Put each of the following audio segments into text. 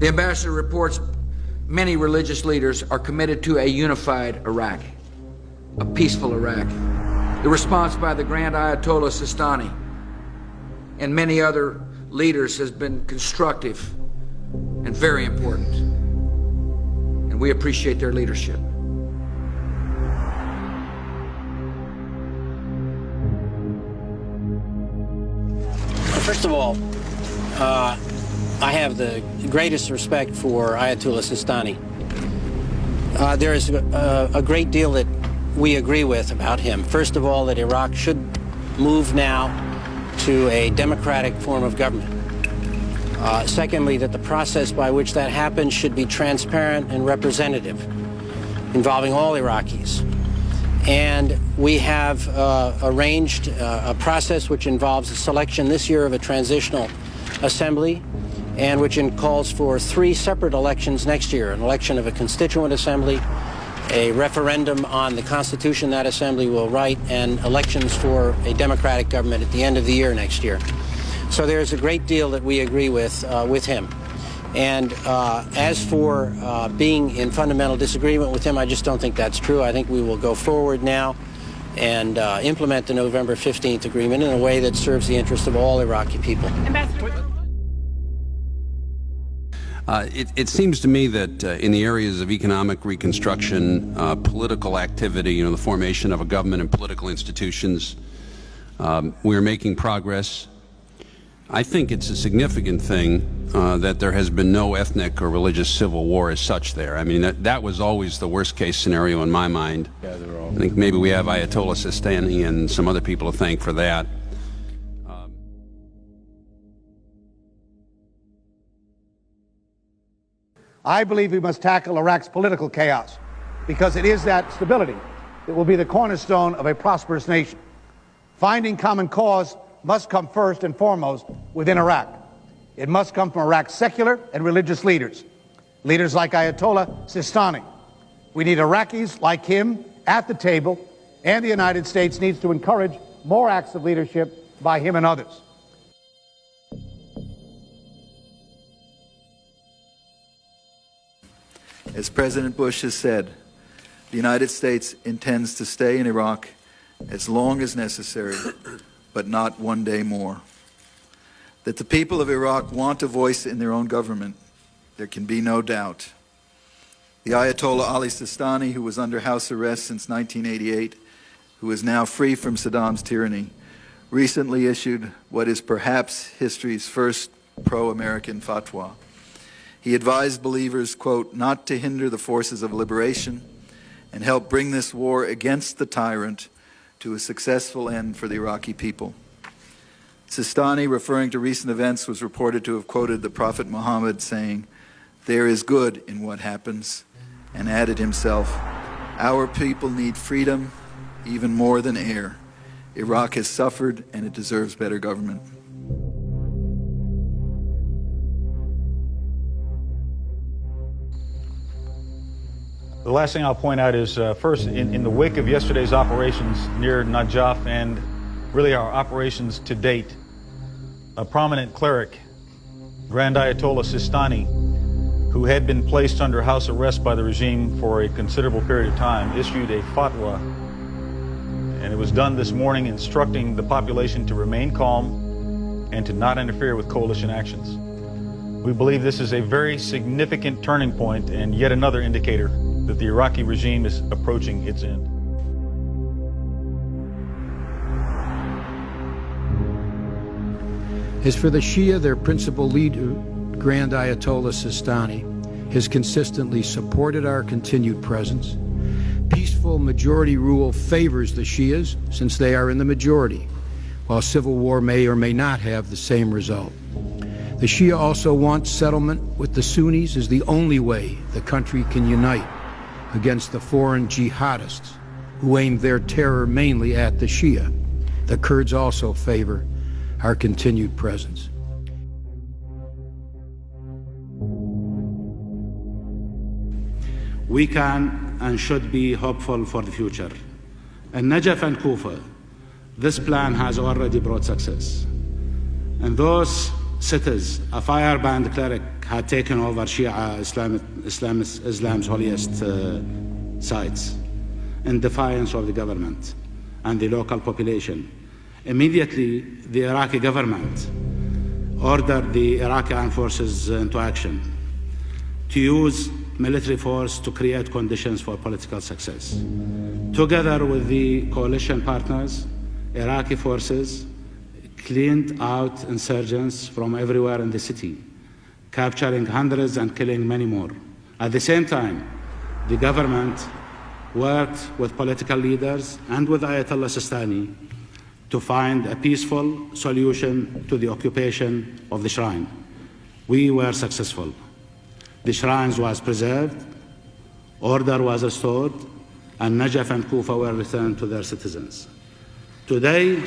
The ambassador reports many religious leaders are committed to a unified Iraq, a peaceful Iraq. The response by the Grand Ayatollah Sistani and many other leaders has been constructive and very important, and we appreciate their leadership. First of all, I have the greatest respect for Ayatollah Sistani. There is a great deal that we agree with about him. First of all, that Iraq should move now to a democratic form of government. Secondly, that the process by which that happens should be transparent and representative, involving all Iraqis. And we have arranged a process which involves the selection this year of a transitional assembly, and which calls for 3 separate elections next year: an election of a constituent assembly, a referendum on the constitution that assembly will write, and elections for a democratic government at the end of the year next year. So there's a great deal that we agree with him. And as for being in fundamental disagreement with him, I just don't think that's true. I think we will go forward now and implement the November 15th agreement in a way that serves the interest of all Iraqi people. It seems to me that in the areas of economic reconstruction, political activity, the formation of a government and political institutions, we are making progress. I think it's a significant thing that there has been no ethnic or religious civil war as such there. I mean, that was always the worst case scenario in my mind. I think maybe we have Ayatollah Sistani and some other people to thank for that. I believe we must tackle Iraq's political chaos, because it is that stability that will be the cornerstone of a prosperous nation. Finding common cause must come first and foremost within Iraq. It must come from Iraq's secular and religious leaders, leaders like Ayatollah Sistani. We need Iraqis like him at the table, and the United States needs to encourage more acts of leadership by him and others. As President Bush has said, the United States intends to stay in Iraq as long as necessary, but not one day more. That the people of Iraq want a voice in their own government, there can be no doubt. The Ayatollah Ali Sistani, who was under house arrest since 1988, who is now free from Saddam's tyranny, recently issued what is perhaps history's first pro-American fatwa. He advised believers, quote, not to hinder the forces of liberation and help bring this war against the tyrant to a successful end for the Iraqi people. Sistani, referring to recent events, was reported to have quoted the Prophet Muhammad saying, "There is good in what happens," and added himself, "Our people need freedom even more than air. Iraq has suffered and it deserves better government." The last thing I'll point out is, first, in the wake of yesterday's operations near Najaf and really our operations to date, a prominent cleric, Grand Ayatollah Sistani, who had been placed under house arrest by the regime for a considerable period of time, issued a fatwa, and it was done this morning, instructing the population to remain calm and to not interfere with coalition actions. We believe this is a very significant turning point and yet another indicator that the Iraqi regime is approaching its end. As for the Shia, their principal leader, Grand Ayatollah Sistani, has consistently supported our continued presence. Peaceful majority rule favors the Shias since they are in the majority, while civil war may or may not have the same result. The Shia also want settlement with the Sunnis as the only way the country can unite against the foreign jihadists who aim their terror mainly at the Shia. The Kurds also favor our continued presence. We can and should be hopeful for the future. In Najaf and Kufa, this plan has already brought success. In those cities, a fireband cleric had taken over Shia Islam's holiest sites in defiance of the government and the local population. Immediately, the Iraqi government ordered the Iraqi armed forces into action to use military force to create conditions for political success. Together with the coalition partners, Iraqi forces cleaned out insurgents from everywhere in the city, capturing hundreds and killing many more. At the same time, the government worked with political leaders and with Ayatollah Sistani to find a peaceful solution to the occupation of the shrine. We were successful. The shrine was preserved, order was restored, and Najaf and Kufa were returned to their citizens. Today,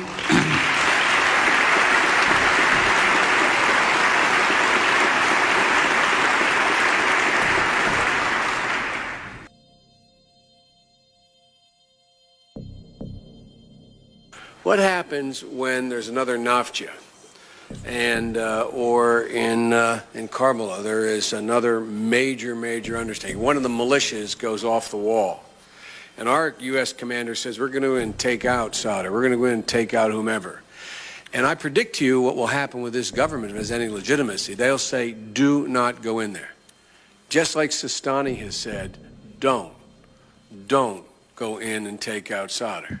what happens when there's another Nafja? And or in Karbala, there is another major undertaking. One of the militias goes off the wall, and our U.S. commander says, we're going to go and take out Saudi, we're going to go in and take out whomever. And I predict to you what will happen with this government if it has any legitimacy. They'll say, do not go in there. Just like Sistani has said, don't go in and take out Saudi,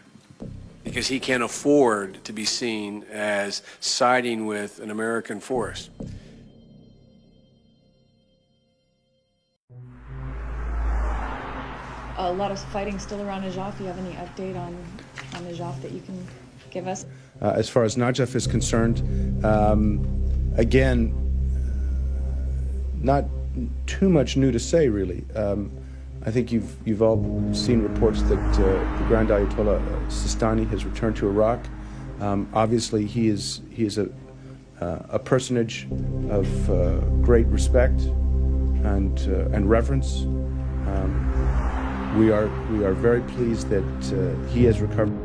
because he can't afford to be seen as siding with an American force. A lot of fighting still around Najaf. Do you have any update on Najaf that you can give us? As far as Najaf is concerned, again, not too much new to say, really. I think you've all seen reports that the Grand Ayatollah Sistani has returned to Iraq. Obviously, he is a personage of great respect and reverence. We are very pleased that he has recovered.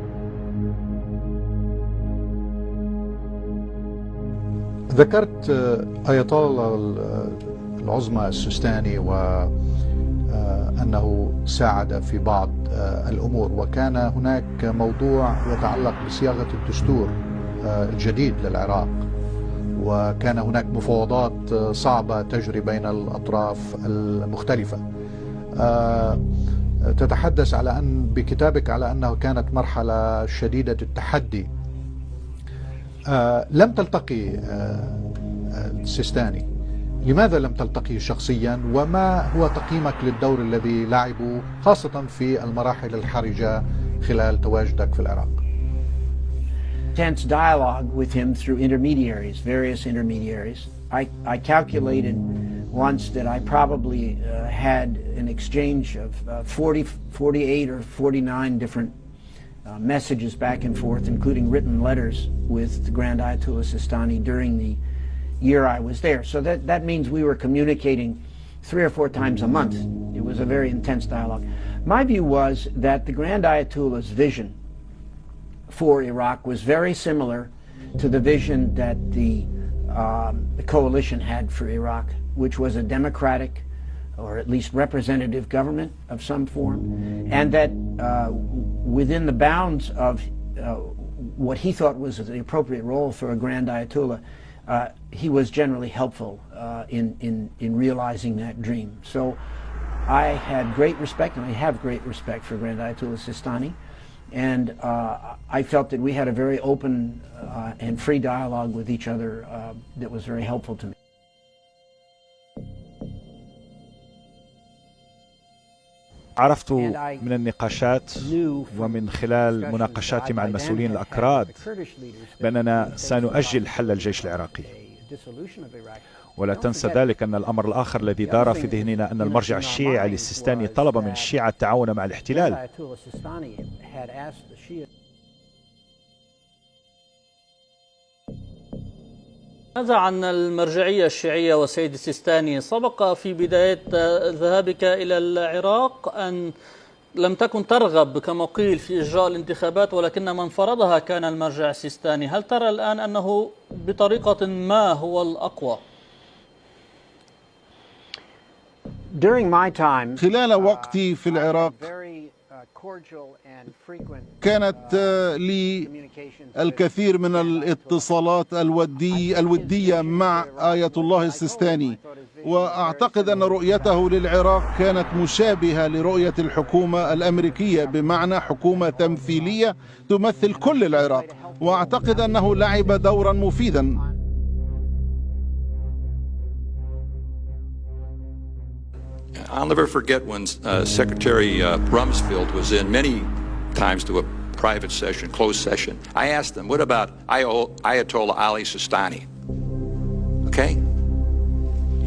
ذكرت آية الله العظمى السيستاني أنه ساعد في بعض الأمور، وكان هناك موضوع يتعلق بصياغة الدستور الجديد للعراق، وكان هناك مفاوضات صعبة تجري بين الأطراف المختلفة. تتحدث بكتابك على أنه كانت مرحلة شديدة التحدي. لم تلتقي السيستاني، لماذا لم تلتقي شخصيا، وما هو تقييمك للدور الذي لعبه خاصة في المراحل الحرجة خلال تواجدك في العراق؟ Intense dialogue with him through intermediaries, various intermediaries. I calculated once that I probably had an exchange of 48 or 49 different messages back and forth, including written letters with the Grand Ayatollah Sistani during the year I was there. So that means we were communicating 3 or 4 times a month. It was a very intense dialogue. My view was that the Grand Ayatollah's vision for Iraq was very similar to the vision that the coalition had for Iraq, which was a democratic or at least representative government of some form, and that within the bounds of what he thought was the appropriate role for a Grand Ayatollah, he was generally helpful in realizing that dream. So I had great respect, and I have great respect for Grand Ayatollah Sistani, and I felt that we had a very open and free dialogue with each other that was very helpful to me. عرفت من النقاشات ومن خلال مناقشاتي مع المسؤولين الأكراد بأننا سنؤجل حل الجيش العراقي. ولا تنسى ذلك أن الأمر الآخر الذي دار في ذهننا أن المرجع الشيعي السيستاني طلب من الشيعة التعاون مع الاحتلال. ماذا عن المرجعية الشيعية والسيد السيستاني؟ سبق في بداية ذهابك إلى العراق أن لم تكن ترغب كما قيل في إجراء الانتخابات، ولكن من فرضها كان المرجع السيستاني. هل ترى الآن أنه بطريقة ما هو الأقوى؟ خلال وقتي في العراق كانت لي الكثير من الاتصالات الودية مع آية الله السيستاني، وأعتقد أن رؤيته للعراق كانت مشابهة لرؤية الحكومة الأمريكية، بمعنى حكومة تمثيلية تمثل كل العراق، وأعتقد أنه لعب دورا مفيدا. I'll never forget when Secretary Rumsfeld was in many times to a private session, closed session. I asked him, what about Ayatollah Ali Sistani? Okay?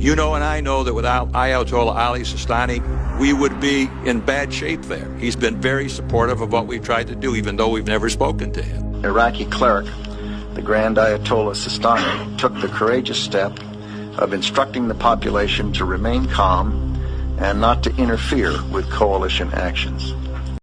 You know and I know that without Ayatollah Ali Sistani, we would be in bad shape there. He's been very supportive of what we've tried to do, even though we've never spoken to him. Iraqi cleric, the Grand Ayatollah Sistani, took the courageous step of instructing the population to remain calm and not to interfere with coalition actions.